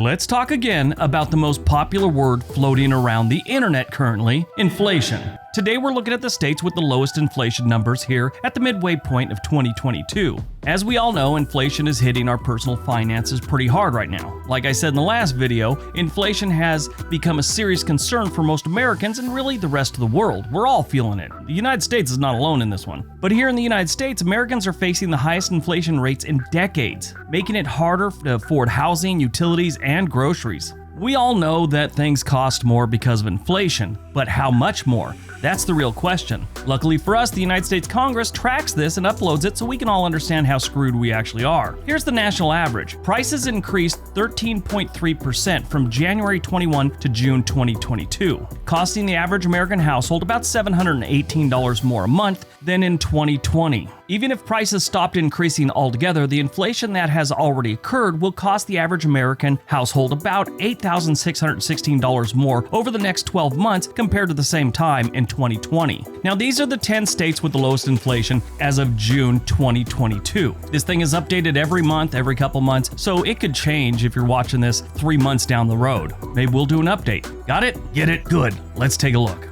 Let's talk again about the most popular word floating around the internet currently, inflation. Today we're looking at the states with the lowest inflation numbers here at the midway point of 2022. As we all know, inflation is hitting our personal finances pretty hard right now. Like I said in the last video, inflation has become a serious concern for most Americans and really the rest of the world. We're all feeling it. The United States is not alone in this one. But here in the United States, Americans are facing the highest inflation rates in decades, making it harder to afford housing, utilities, and groceries. We all know that things cost more because of inflation, but how much more? That's the real question. Luckily for us, the United States Congress tracks this and uploads it so we can all understand how screwed we actually are. Here's the national average. Prices increased 13.3% from January 21 to June 2022, costing the average American household about $718 more a month than in 2020. Even if prices stopped increasing altogether, the inflation that has already occurred will cost the average American household about $8,616 more over the next 12 months compared to the same time in 2020. Now, these are the 10 states with the lowest inflation as of June 2022. This thing is updated every month, every couple months, so it could change if you're watching this 3 months down the road. Maybe we'll do an update. Got it? Get it? Good. Let's take a look.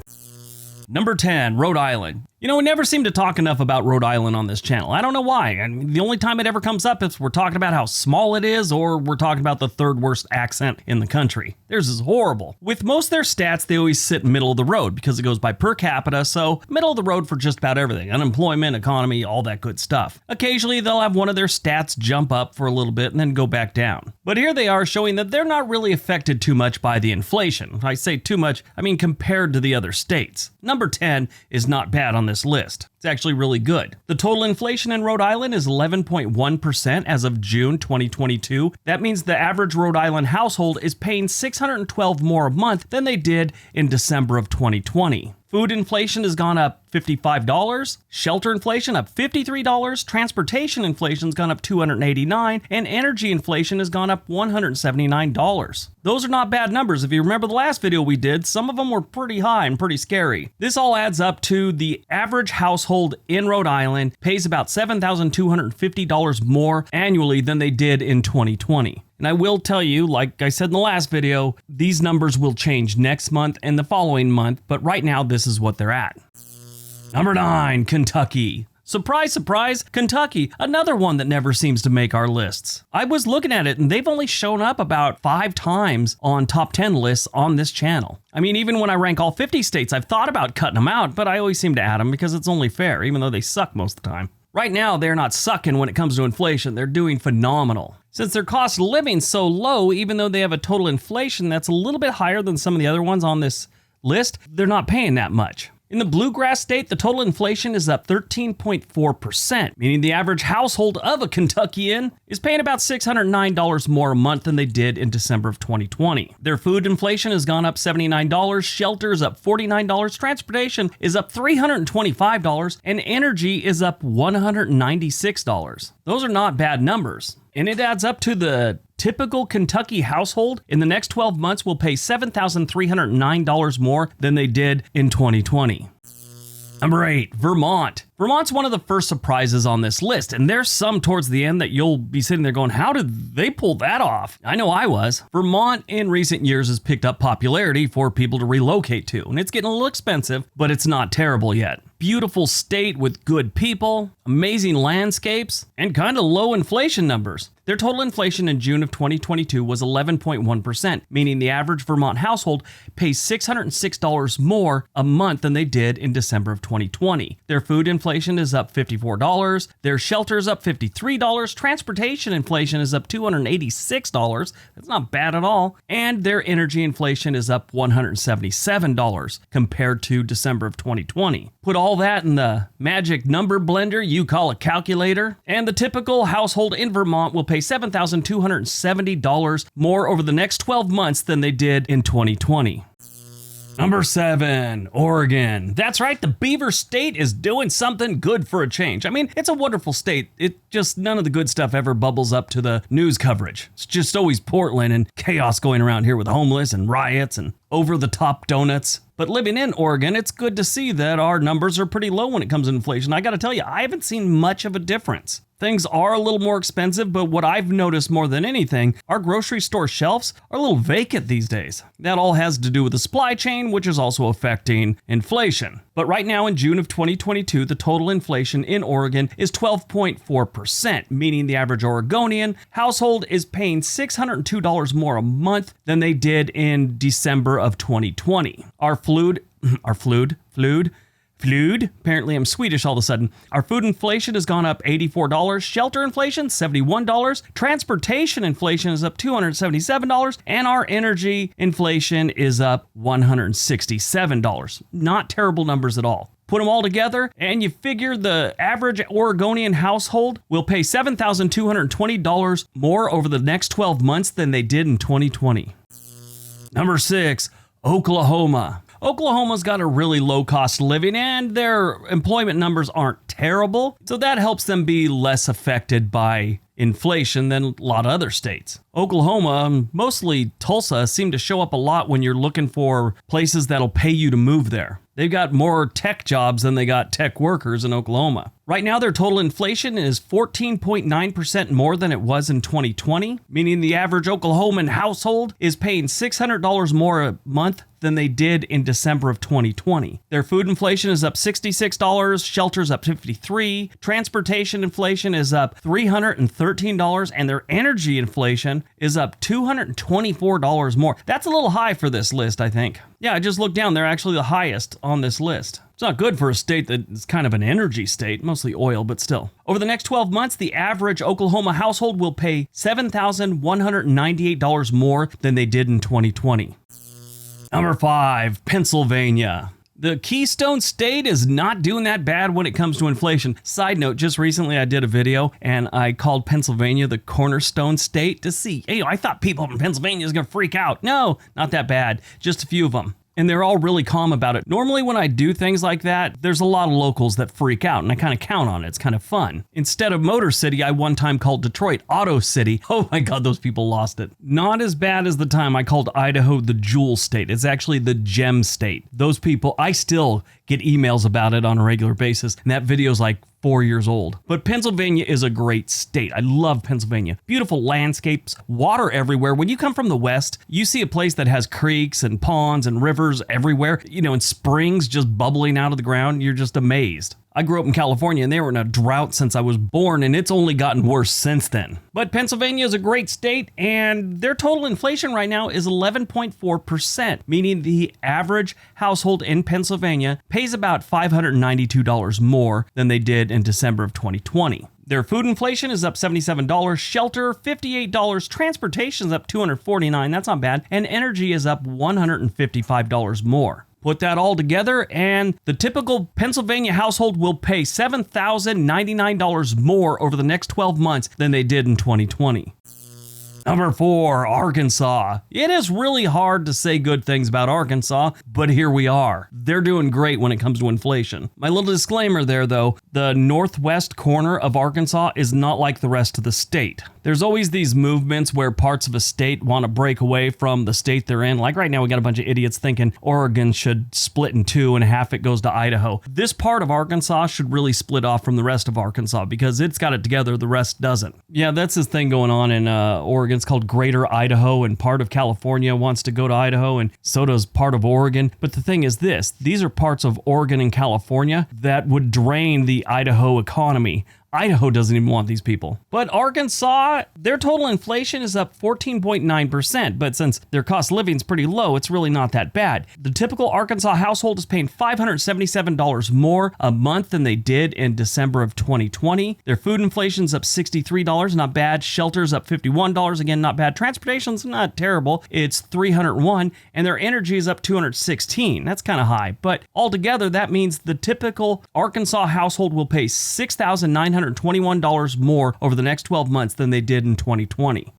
Number 10, Rhode Island. You know, we never seem to talk enough about Rhode Island on this channel. I don't know why. I mean, the only time it ever comes up is we're talking about how small it is or we're talking about the third worst accent in the country. Theirs is horrible. With most of their stats, they always sit middle of the road because it goes by per capita, so middle of the road for just about everything. Unemployment, economy, all that good stuff. Occasionally, they'll have one of their stats jump up for a little bit and then go back down. But here they are showing that they're not really affected too much by the inflation. I say too much, I mean compared to the other states. Number 10 is not bad on this list. It's actually really good. The total inflation in Rhode Island is 11.1% as of June 2022. That means the average Rhode Island household is paying $612 more a month than they did in December of 2020. Food inflation has gone up $55, shelter inflation up $53, transportation inflation's gone up $289, and energy inflation has gone up $179. Those are not bad numbers. If you remember the last video we did, some of them were pretty high and pretty scary. This all adds up to the average household in Rhode Island pays about $7,250 more annually than they did in 2020. And I will tell you, like I said in the last video, these numbers will change next month and the following month, but right now this is what they're at. Number 9, Kentucky. Surprise, surprise, Kentucky, another one that never seems to make our lists. I was looking at it and they've only shown up about 5 times on top 10 lists on this channel. I mean, even when I rank all 50 states, I've thought about cutting them out, but I always seem to add them because it's only fair, even though they suck most of the time. Right now, they're not sucking when it comes to inflation. They're doing phenomenal. Since their cost of living is so low, even though they have a total inflation that's a little bit higher than some of the other ones on this list, they're not paying that much. In the bluegrass state, the total inflation is up 13.4%, meaning the average household of a Kentuckian is paying about $609 more a month than they did in December of 2020. Their food inflation has gone up $79, shelter is up $49, transportation is up $325, and energy is up $196. Those are not bad numbers. And it adds up to the typical Kentucky household in the next 12 months will pay $7,309 more than they did in 2020. Number 8, Vermont. Vermont's one of the first surprises on this list, and there's some towards the end that you'll be sitting there going, how did they pull that off? I know I was. Vermont in recent years has picked up popularity for people to relocate to, and it's getting a little expensive, but it's not terrible yet. Beautiful state with good people, amazing landscapes, and kind of low inflation numbers. Their total inflation in June of 2022 was 11.1%, meaning the average Vermont household pays $606 more a month than they did in December of 2020. Their food inflation is up $54, their shelter is up $53, transportation inflation is up $286, that's not bad at all, and their energy inflation is up $177 compared to December of 2020. Put all that in the magic number blender you call a calculator, and the typical household in Vermont will pay $7,270 more over the next 12 months than they did in 2020. Number 7, Oregon. That's right, the Beaver State is doing something good for a change. I mean, it's a wonderful state. It just, none of the good stuff ever bubbles up to the news coverage. It's just always Portland and chaos going around here with homeless and riots and over-the-top donuts. But living in Oregon, it's good to see that our numbers are pretty low when it comes to inflation. I gotta tell you, I haven't seen much of a difference. Things are a little more expensive, but what I've noticed more than anything, our grocery store shelves are a little vacant these days. That all has to do with the supply chain, which is also affecting inflation. But right now in June of 2022, the total inflation in Oregon is 12.4%, meaning the average Oregonian household is paying $602 more a month than they did in December of 2020. Apparently I'm Swedish all of a sudden. Our food inflation has gone up $84, shelter inflation $71, transportation inflation is up $277, and our energy inflation is up $167. Not terrible numbers at all. Put them all together, and you figure the average Oregonian household will pay $7,220 more over the next 12 months than they did in 2020. Number 6, Oklahoma. Oklahoma's got a really low cost of living and their employment numbers aren't terrible, so that helps them be less affected by inflation than a lot of other states. Oklahoma, mostly Tulsa, seem to show up a lot when you're looking for places that'll pay you to move there. They've got more tech jobs than they got tech workers in Oklahoma. Right now, their total inflation is 14.9% more than it was in 2020, meaning the average Oklahoman household is paying $600 more a month than they did in December of 2020. Their food inflation is up $66, shelter's up $53, transportation inflation is up $313, and their energy inflation is up $224 more. That's a little high for this list, I think. Yeah, I just looked down. They're actually the highest on this list. It's not good for a state that is kind of an energy state, mostly oil, but still. Over the next 12 months, the average Oklahoma household will pay $7,198 more than they did in 2020. Number 5, Pennsylvania. The Keystone State is not doing that bad when it comes to inflation. Side note, just recently I did a video and I called Pennsylvania the cornerstone state to see. Hey, I thought people from Pennsylvania was going to freak out. No, not that bad. Just a few of them. And they're all really calm about it. Normally when I do things like that, there's a lot of locals that freak out and I kind of count on it. It's kind of fun. Instead of Motor City, I one time called Detroit Auto City. Oh my God, those people lost it. Not as bad as the time I called Idaho the Jewel State. It's actually the Gem State. Those people, I still get emails about it on a regular basis. And that video's like 4 years old. But Pennsylvania is a great state. I love Pennsylvania. Beautiful landscapes, water everywhere. When you come from the west, you see a place that has creeks and ponds and rivers everywhere, and springs just bubbling out of the ground. You're just amazed. I grew up in California and they were in a drought since I was born, and it's only gotten worse since then. But Pennsylvania is a great state, and their total inflation right now is 11.4%, meaning the average household in Pennsylvania pays about $592 more than they did in December of 2020. Their food inflation is up $77, shelter $58, transportation is up $249, that's not bad, and energy is up $155 more. Put that all together, and the typical Pennsylvania household will pay $7,099 more over the next 12 months than they did in 2020. Number 4, Arkansas. It is really hard to say good things about Arkansas, but here we are. They're doing great when it comes to inflation. My little disclaimer there, though, the northwest corner of Arkansas is not like the rest of the state. There's always these movements where parts of a state want to break away from the state they're in. Like right now, we got a bunch of idiots thinking Oregon should split in two and half it goes to Idaho. This part of Arkansas should really split off from the rest of Arkansas because it's got it together, the rest doesn't. Yeah, that's this thing going on in Oregon. It's called Greater Idaho, and part of California wants to go to Idaho, and so does part of Oregon. But the thing is this, these are parts of Oregon and California that would drain the Idaho economy. Idaho doesn't even want these people. But Arkansas, their total inflation is up 14.9%, but since their cost of living is pretty low, it's really not that bad. The typical Arkansas household is paying $577 more a month than they did in December of 2020. Their food inflation's up $63, not bad. Shelter's up $51, again, not bad. Transportation's not terrible, it's $301, and their energy is up $216. That's kind of high, but altogether, that means the typical Arkansas household will pay $6,921 more over the next 12 months than they did in 2020.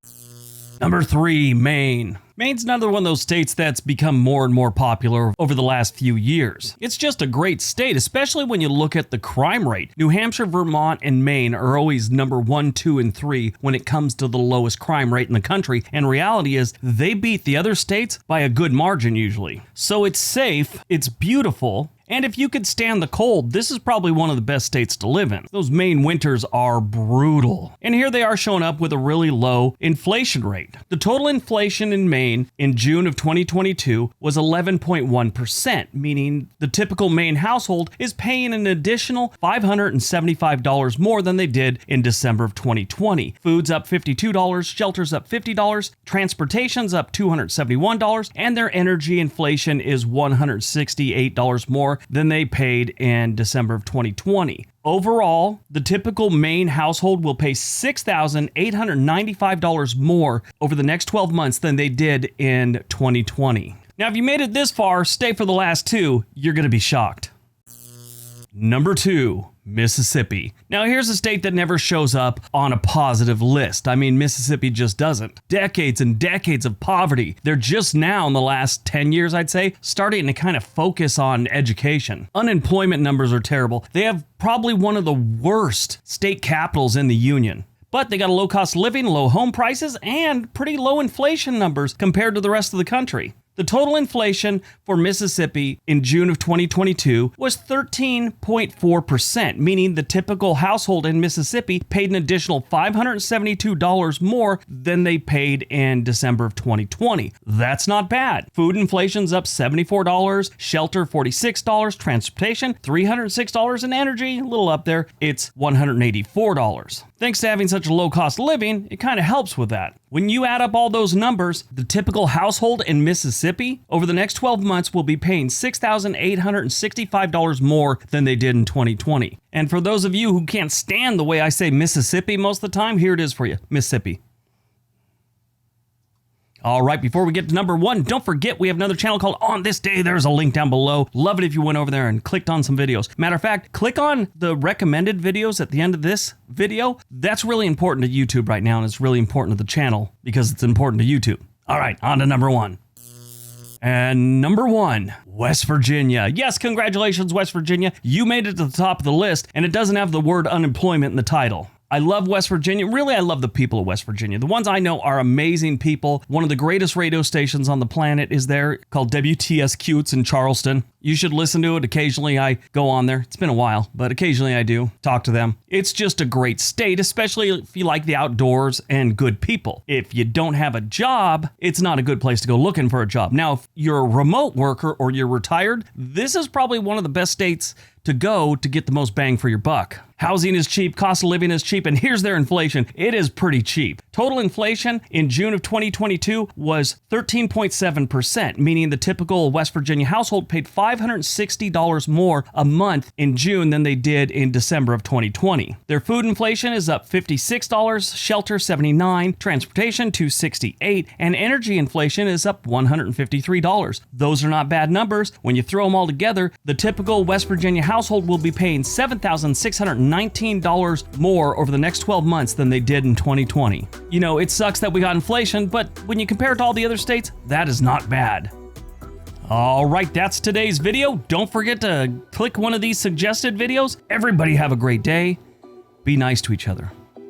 Number 3, Maine. Maine's another one of those states that's become more and more popular over the last few years. It's just a great state, especially when you look at the crime rate. New Hampshire, Vermont, and Maine are always number 1, 2, and 3 when it comes to the lowest crime rate in the country, and reality is they beat the other states by a good margin usually. So it's safe, it's beautiful, And if you could stand the cold, this is probably one of the best states to live in. Those Maine winters are brutal. And here they are showing up with a really low inflation rate. The total inflation in Maine in June of 2022 was 11.1%, meaning the typical Maine household is paying an additional $575 more than they did in December of 2020. Food's up $52, shelter's up $50, transportation's up $271, and their energy inflation is $168 more than they paid in December of 2020. Overall, the typical Maine household will pay $6,895 more over the next 12 months than they did in 2020. Now, if you made it this far, stay for the last two. You're going to be shocked. Number 2, Mississippi. Now, here's a state that never shows up on a positive list. I mean, Mississippi just doesn't. Decades and decades of poverty. They're just now, in the last 10 years, I'd say, starting to kind of focus on education. Unemployment numbers are terrible. They have probably one of the worst state capitals in the union. But they got a low cost of living, low home prices, and pretty low inflation numbers compared to the rest of the country. The total inflation for Mississippi in June of 2022 was 13.4%, meaning the typical household in Mississippi paid an additional $572 more than they paid in December of 2020. That's not bad. Food inflation's up $74, shelter $46, transportation $306, and energy, a little up there, it's $184. Thanks to having such a low cost of living, it kind of helps with that. When you add up all those numbers, the typical household in Mississippi over the next 12 months will be paying $6,865 more than they did in 2020. And for those of you who can't stand the way I say Mississippi most of the time, here it is for you, Mississippi. All right, before we get to number 1, don't forget we have another channel called On This Day. There's a link down below. Love it if you went over there and clicked on some videos. Matter of fact, click on the recommended videos at the end of this video. That's really important to YouTube right now, and it's really important to the channel because it's important to YouTube. All right, on to number 1. And number 1, West Virginia. Yes, congratulations, West Virginia. You made it to the top of the list, and it doesn't have the word unemployment in the title. I love West Virginia. Really, I love the people of West Virginia. The ones I know are amazing people. One of the greatest radio stations on the planet is there called WTSQ. It's in Charleston. You should listen to it. Occasionally I go on there. It's been a while, but occasionally I do talk to them. It's just a great state, especially if you like the outdoors and good people. If you don't have a job, it's not a good place to go looking for a job. Now, if you're a remote worker or you're retired, this is probably one of the best states to go to get the most bang for your buck. Housing is cheap, cost of living is cheap, and here's their inflation. It is pretty cheap. Total inflation in June of 2022 was 13.7%, meaning the typical West Virginia household paid $560 more a month in June than they did in December of 2020. Their food inflation is up $56, shelter $79, transportation $268, and energy inflation is up $153. Those are not bad numbers. When you throw them all together, the typical West Virginia household will be paying $7,619 more over the next 12 months than they did in 2020. You know, it sucks that we got inflation, but when you compare it to all the other states, that is not bad. All right, that's today's video. Don't forget to click one of these suggested videos. Everybody have a great day. Be nice to each other.